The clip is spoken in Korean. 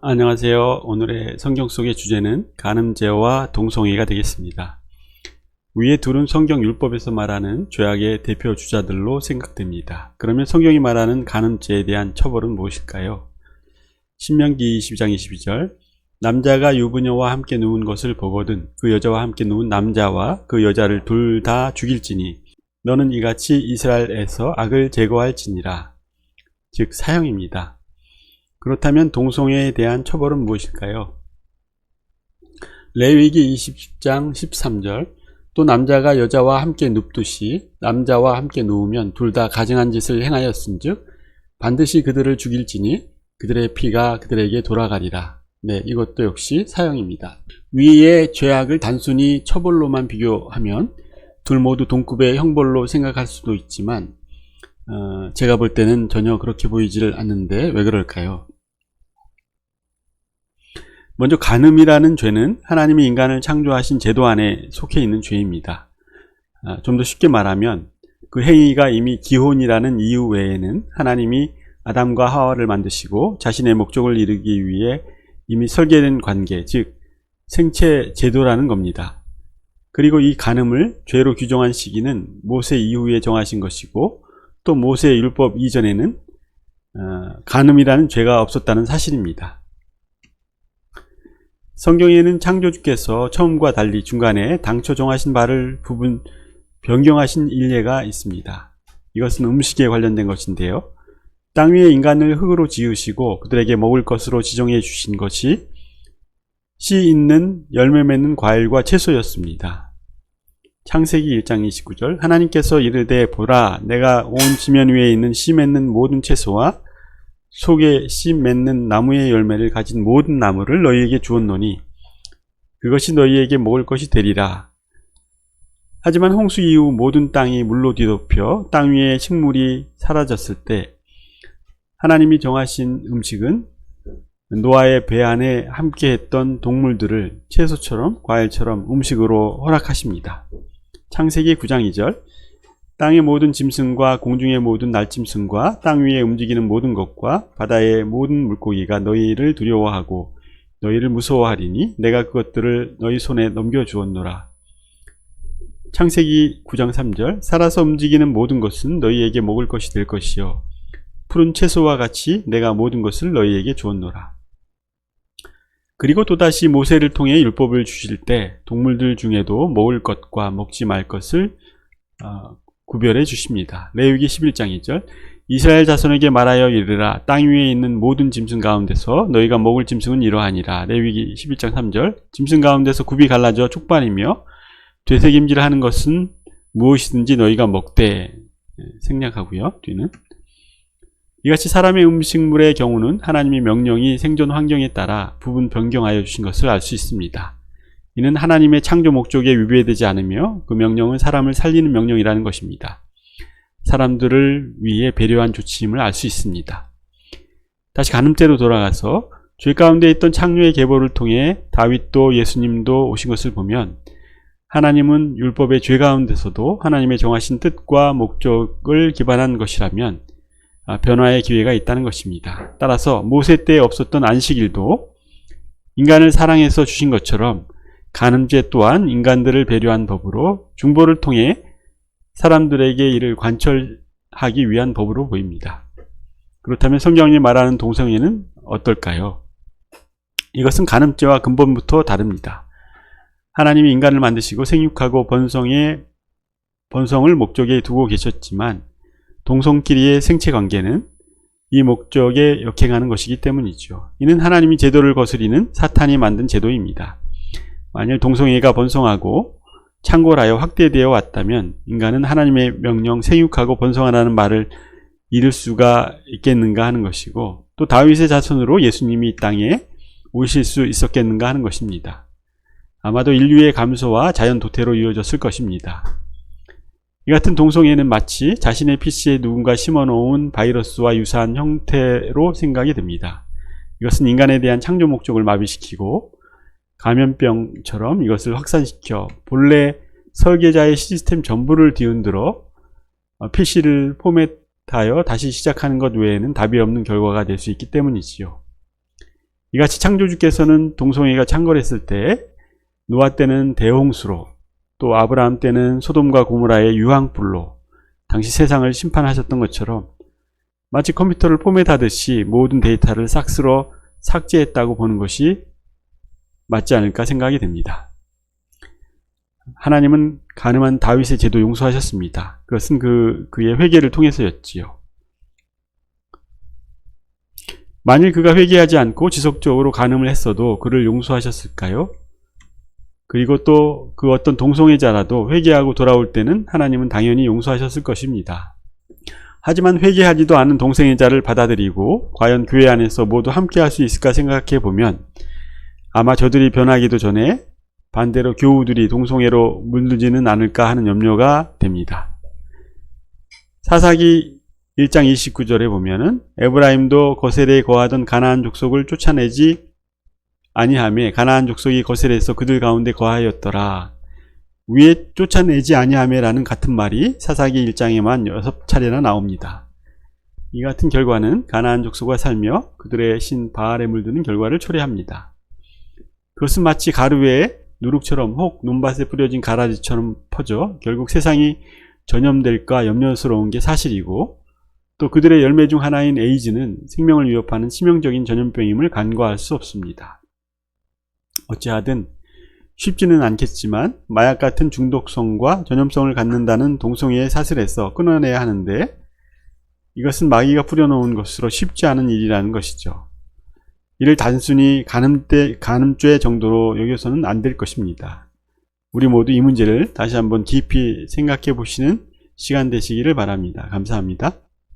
안녕하세요. 오늘의 성경 속의 주제는 간음죄와 동성애가 되겠습니다. 위의 둘은 성경 율법에서 말하는 죄악의 대표 주자들로 생각됩니다. 그러면 성경이 말하는 간음죄에 대한 처벌은 무엇일까요? 신명기 22장 22절 남자가 유부녀와 함께 누운 것을 보거든 그 여자와 함께 누운 남자와 그 여자를 둘 다 죽일지니 너는 이같이 이스라엘에서 악을 제거할지니라. 즉 사형입니다. 그렇다면 동성애에 대한 처벌은 무엇일까요? 레위기 20장 13절 또 남자가 여자와 함께 눕듯이 남자와 함께 누우면 둘 다 가증한 짓을 행하였은즉 반드시 그들을 죽일지니 그들의 피가 그들에게 돌아가리라. 네, 이것도 역시 사형입니다. 위의 죄악을 단순히 처벌로만 비교하면 둘 모두 동급의 형벌로 생각할 수도 있지만 제가 볼 때는 전혀 그렇게 보이지를 않는데 왜 그럴까요? 먼저 간음이라는 죄는 하나님이 인간을 창조하신 제도 안에 속해 있는 죄입니다. 좀 더 쉽게 말하면 그 행위가 이미 기혼이라는 이유 외에는 하나님이 아담과 하와를 만드시고 자신의 목적을 이루기 위해 이미 설계된 관계, 즉 생체 제도라는 겁니다. 그리고 이 간음을 죄로 규정한 시기는 모세 이후에 정하신 것이고 또 모세 율법 이전에는 간음이라는 죄가 없었다는 사실입니다. 성경에는 창조주께서 처음과 달리 중간에 당초 정하신 바를 부분 변경하신 일례가 있습니다. 이것은 음식에 관련된 것인데요. 땅 위에 인간을 흙으로 지으시고 그들에게 먹을 것으로 지정해 주신 것이 씨 있는 열매 맺는 과일과 채소였습니다. 창세기 1장 29절 하나님께서 이르되 보라 내가 온 지면 위에 있는 씨 맺는 모든 채소와 속에 씨 맺는 나무의 열매를 가진 모든 나무를 너희에게 주었노니 그것이 너희에게 먹을 것이 되리라. 하지만 홍수 이후 모든 땅이 물로 뒤덮여 땅 위에 식물이 사라졌을 때 하나님이 정하신 음식은 노아의 배 안에 함께 했던 동물들을 채소처럼 과일처럼 음식으로 허락하십니다. 창세기 9장 2절 땅의 모든 짐승과 공중의 모든 날짐승과 땅 위에 움직이는 모든 것과 바다의 모든 물고기가 너희를 두려워하고 너희를 무서워하리니 내가 그것들을 너희 손에 넘겨주었노라. 창세기 9장 3절 살아서 움직이는 모든 것은 너희에게 먹을 것이 될 것이요 푸른 채소와 같이 내가 모든 것을 너희에게 주었노라. 그리고 또다시 모세를 통해 율법을 주실 때 동물들 중에도 먹을 것과 먹지 말 것을 구별해 주십니다. 레위기 11장 2절 이스라엘 자손에게 말하여 이르라 땅 위에 있는 모든 짐승 가운데서 너희가 먹을 짐승은 이러하니라. 레위기 11장 3절 짐승 가운데서 굽이 갈라져 촉발이며 되새김질하는 것은 무엇이든지 너희가 먹되 생략하고요. 뒤는 이같이 사람의 음식물의 경우는 하나님의 명령이 생존 환경에 따라 부분 변경하여 주신 것을 알 수 있습니다. 이는 하나님의 창조 목적에 위배되지 않으며 그 명령은 사람을 살리는 명령이라는 것입니다. 사람들을 위해 배려한 조치임을 알 수 있습니다. 다시 간음죄로 돌아가서 죄 가운데 있던 창조의 계보를 통해 다윗도 예수님도 오신 것을 보면 하나님은 율법의 죄 가운데서도 하나님의 정하신 뜻과 목적을 기반한 것이라면 변화의 기회가 있다는 것입니다. 따라서 모세 때에 없었던 안식일도 인간을 사랑해서 주신 것처럼 간음죄 또한 인간들을 배려한 법으로 중보를 통해 사람들에게 이를 관철하기 위한 법으로 보입니다. 그렇다면 성경이 말하는 동성애는 어떨까요? 이것은 간음죄와 근본부터 다릅니다. 하나님이 인간을 만드시고 생육하고 번성을 목적에 두고 계셨지만 동성끼리의 생체 관계는 이 목적에 역행하는 것이기 때문이죠. 이는 하나님이 제도를 거스리는 사탄이 만든 제도입니다. 만일 동성애가 번성하고 창궐하여 확대되어 왔다면 인간은 하나님의 명령 생육하고 번성하라는 말을 이룰 수가 있겠는가 하는 것이고 또 다윗의 자손으로 예수님이 이 땅에 오실 수 있었겠는가 하는 것입니다. 아마도 인류의 감소와 자연 도태로 이어졌을 것입니다. 이 같은 동성애는 마치 자신의 PC에 누군가 심어놓은 바이러스와 유사한 형태로 생각이 됩니다. 이것은 인간에 대한 창조 목적을 마비시키고 감염병처럼 이것을 확산시켜 본래 설계자의 시스템 전부를 뒤흔들어 PC를 포맷하여 다시 시작하는 것 외에는 답이 없는 결과가 될 수 있기 때문이지요. 이같이 창조주께서는 동성애가 창궐했을 때 노아 때는 대홍수로, 또 아브라함 때는 소돔과 고모라의 유황불로 당시 세상을 심판하셨던 것처럼 마치 컴퓨터를 포맷하듯이 모든 데이터를 싹 쓸어 삭제했다고 보는 것이 맞지 않을까 생각이 됩니다. 하나님은 간음한 다윗의 죄도 용서하셨습니다. 그것은 그의 회개를 통해서였지요. 만일 그가 회개하지 않고 지속적으로 간음을 했어도 그를 용서하셨을까요? 그리고 또 그 어떤 동성애자라도 회개하고 돌아올 때는 하나님은 당연히 용서하셨을 것입니다. 하지만 회개하지도 않은 동성애자를 받아들이고 과연 교회 안에서 모두 함께 할 수 있을까 생각해 보면 아마 저들이 변하기도 전에 반대로 교우들이 동성애로 물들지는 않을까 하는 염려가 됩니다. 사사기 1장 29절에 보면은 에브라임도 거셀에 거하던 가나안 족속을 쫓아내지 아니하매 가나안 족속이 거셀에서 그들 가운데 거하였더라. 위에 쫓아내지 아니하매라는 같은 말이 사사기 1장에만 6차례나 나옵니다. 이 같은 결과는 가나안 족속과 살며 그들의 신 바알에 물드는 결과를 초래합니다. 그것은 마치 가루에 누룩처럼 혹 논밭에 뿌려진 가라지처럼 퍼져 결국 세상이 전염될까 염려스러운 게 사실이고, 또 그들의 열매 중 하나인 에이즈는 생명을 위협하는 치명적인 전염병임을 간과할 수 없습니다. 어찌하든 쉽지는 않겠지만 마약 같은 중독성과 전염성을 갖는다는 동성애의 사슬에서 끊어내야 하는데, 이것은 마귀가 뿌려놓은 것으로 쉽지 않은 일이라는 것이죠. 이를 단순히 간음죄 정도로 여겨서는 안 될 것입니다. 우리 모두 이 문제를 다시 한번 깊이 생각해 보시는 시간 되시기를 바랍니다. 감사합니다.